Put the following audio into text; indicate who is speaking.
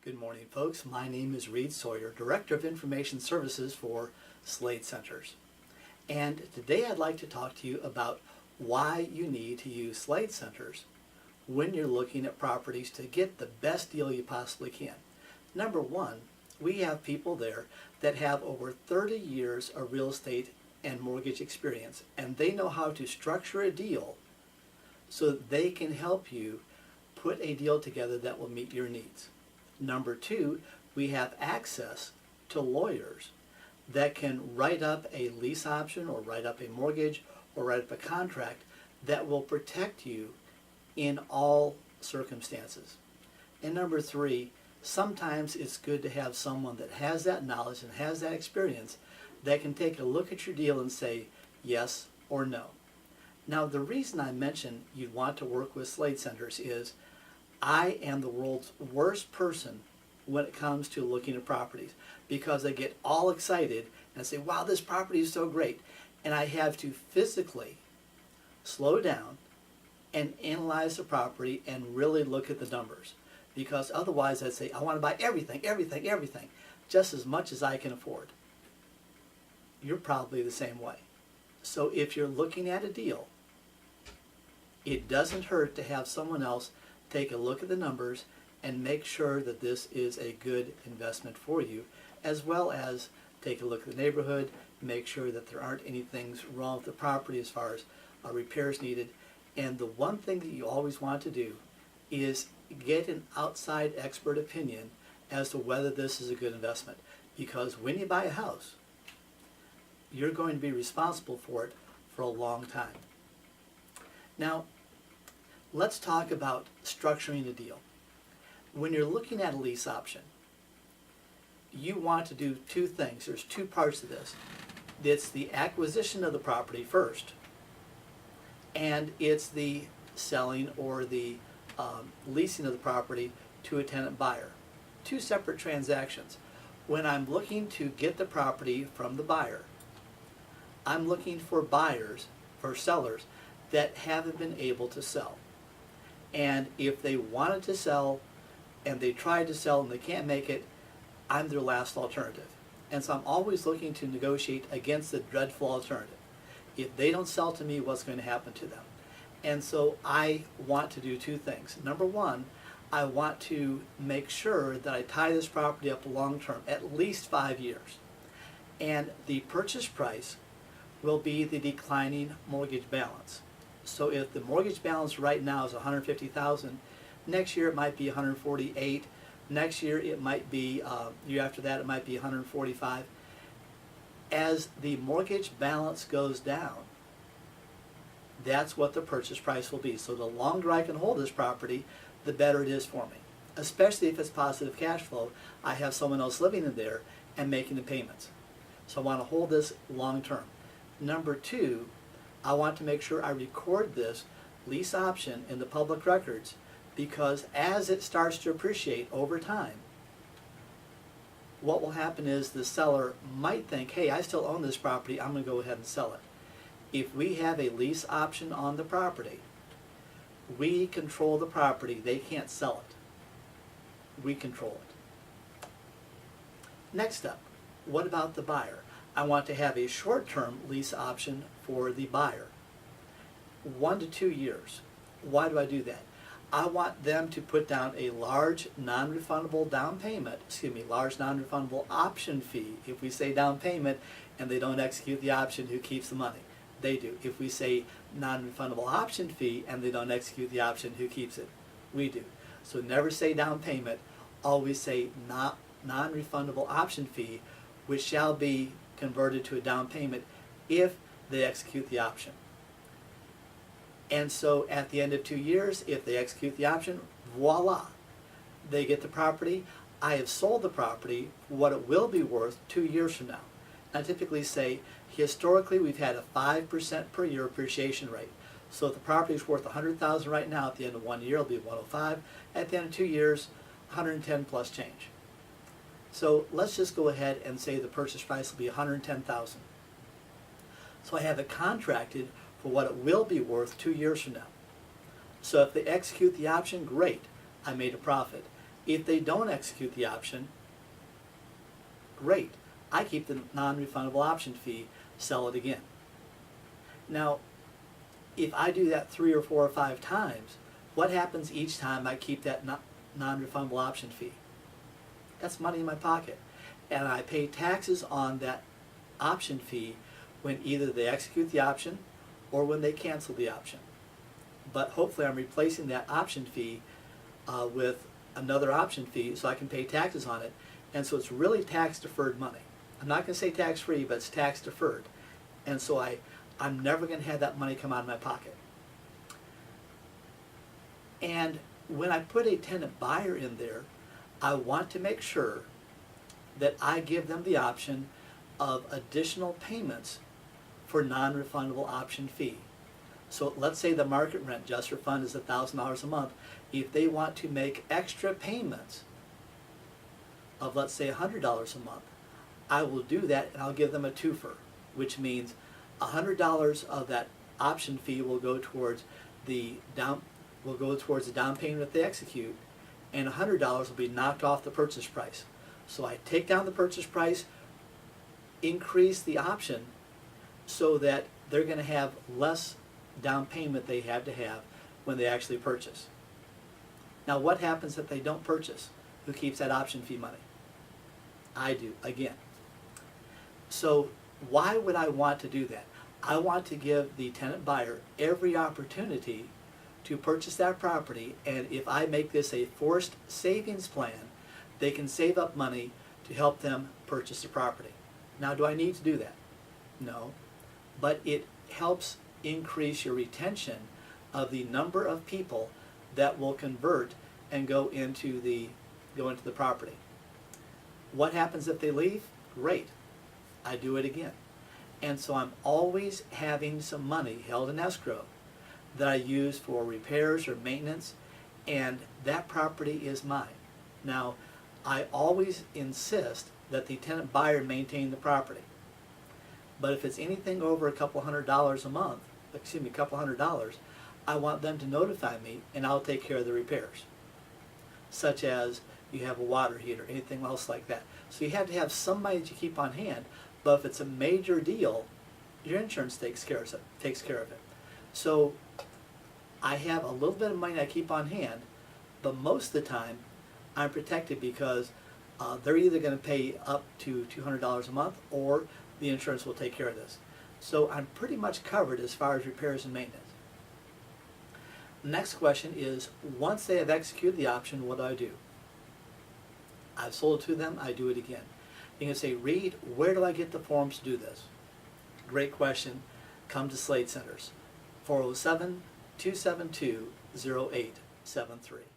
Speaker 1: Good morning, folks. My name is Reed Sawyer, Director of Information Services for Slade Centers. And today I'd like to talk to you about why you need to use Slade Centers when you're looking at properties to get the best deal you possibly can. Number one, we have people there that have over 30 years of real estate and mortgage experience, and they know how to structure a deal so that they can help you put a deal together that will meet your needs. Number two, we have access to lawyers that can write up a lease option or write up a mortgage or write up a contract that will protect you in all circumstances. And number three, sometimes it's good to have someone that has that knowledge and has that experience that can take a look at your deal and say yes or no. Now, the reason I mentioned you'd want to work with Slade Centers is I am the world's worst person when it comes to looking at properties because I get all excited and say, wow, this property is so great. And I have to physically slow down and analyze the property and really look at the numbers. Because otherwise I'd say, I want to buy everything, just as much as I can afford. You're probably the same way. So if you're looking at a deal, it doesn't hurt to have someone else take a look at the numbers and make sure that this is a good investment for you, as well as take a look at the neighborhood, make sure that there aren't any things wrong with the property as far as repairs needed. And the one thing that you always want to do is get an outside expert opinion as to whether this is a good investment. Because when you buy a house, you're going to be responsible for it for a long time. Now, let's talk about structuring a deal. When you're looking at a lease option, you want to do two things. There's two parts to this. It's the acquisition of the property first, and it's the selling or the leasing of the property to a tenant buyer. Two separate transactions. When I'm looking to get the property from the buyer, I'm looking for buyers, for sellers, that haven't been able to sell. And if they wanted to sell and they tried to sell and they can't make it, I'm their last alternative. And so I'm always looking to negotiate against the dreadful alternative. If they don't sell to me, what's going to happen to them? And so I want to do two things. Number one, I want to make sure that I tie this property up long term, at least 5 years. And the purchase price will be the declining mortgage balance. So if the mortgage balance right now is $150,000, next year it might be $148,000. Next year it might be, year after that it might be $145,000. As the mortgage balance goes down, that's what the purchase price will be. So the longer I can hold this property, the better it is for me. Especially if it's positive cash flow, I have someone else living in there and making the payments. So I want to hold this long term. Number two, I want to make sure I record this lease option in the public records, because as it starts to appreciate over time, what will happen is the seller might think, hey, I still own this property, I'm going to go ahead and sell it. If we have a lease option on the property, we control the property, they can't sell it. We control it. Next up, what about the buyer? I want to have a short-term lease option for the buyer. 1 to 2 years. Why do I do that? I want them to put down a large non-refundable down payment, large non-refundable option fee. If we say down payment and they don't execute the option, who keeps the money? They do. If we say non-refundable option fee and they don't execute the option, who keeps it? We do. So never say down payment, always say non-refundable option fee, which shall be converted to a down payment if they execute the option. And so at the end of 2 years, if they execute the option, voila, they get the property. I have sold the property for what it will be worth 2 years from now. I typically say, historically, we've had a 5% per year appreciation rate. So if the property is worth $100,000 right now, at the end of 1 year, it'll be 105. At the end of 2 years, 110 plus change. So let's just go ahead and say the purchase price will be $110,000. So I have it contracted for what it will be worth 2 years from now. So if they execute the option, great, I made a profit. If they don't execute the option, great. I keep the non-refundable option fee, sell it again. Now, if I do that 3 or 4 or 5 times, what happens each time I keep that non-refundable option fee? That's money in my pocket. And I pay taxes on that option fee when either they execute the option or when they cancel the option. But hopefully I'm replacing that option fee with another option fee so I can pay taxes on it. And so it's really tax deferred money. I'm not going to say tax free, but it's tax deferred. And so I'm never going to have that money come out of my pocket. And when I put a tenant buyer in there, I want to make sure that I give them the option of additional payments for non-refundable option fee. So let's say the market rent just for fund is $1,000 a month. If they want to make extra payments of, let's say, $100 a month, I will do that and I'll give them a twofer, which means $100 of that option fee will go towards the down payment that they execute, and $100 will be knocked off the purchase price. So I take down the purchase price, increase the option so that they're going to have less down payment they have to have when they actually purchase. Now what happens if they don't purchase? Who keeps that option fee money? I do, again. So why would I want to do that? I want to give the tenant buyer every opportunity to purchase that property, and if I make this a forced savings plan, they can save up money to help them purchase the property. Now, do I need to do that? No, but it helps increase your retention of the number of people that will convert and go into the property. What happens if they leave? Great. I do it again. And so I'm always having some money held in escrow that I use for repairs or maintenance, and that property is mine. Now, I always insist that the tenant buyer maintain the property. But if it's anything over a couple $100 a month, a couple $100, I want them to notify me and I'll take care of the repairs. Such as you have a water heater, anything else like that. So you have to have somebody that you keep on hand, but if it's a major deal, your insurance takes care of it. So I have a little bit of money I keep on hand, but most of the time I'm protected because they're either going to pay up to $200 a month or the insurance will take care of this. So I'm pretty much covered as far as repairs and maintenance. Next question is, once they have executed the option, what do I do? I've sold it to them, I do it again. You can say, Reed, where do I get the forms to do this? Great question. Come to Slade Centers. 407-272-0873.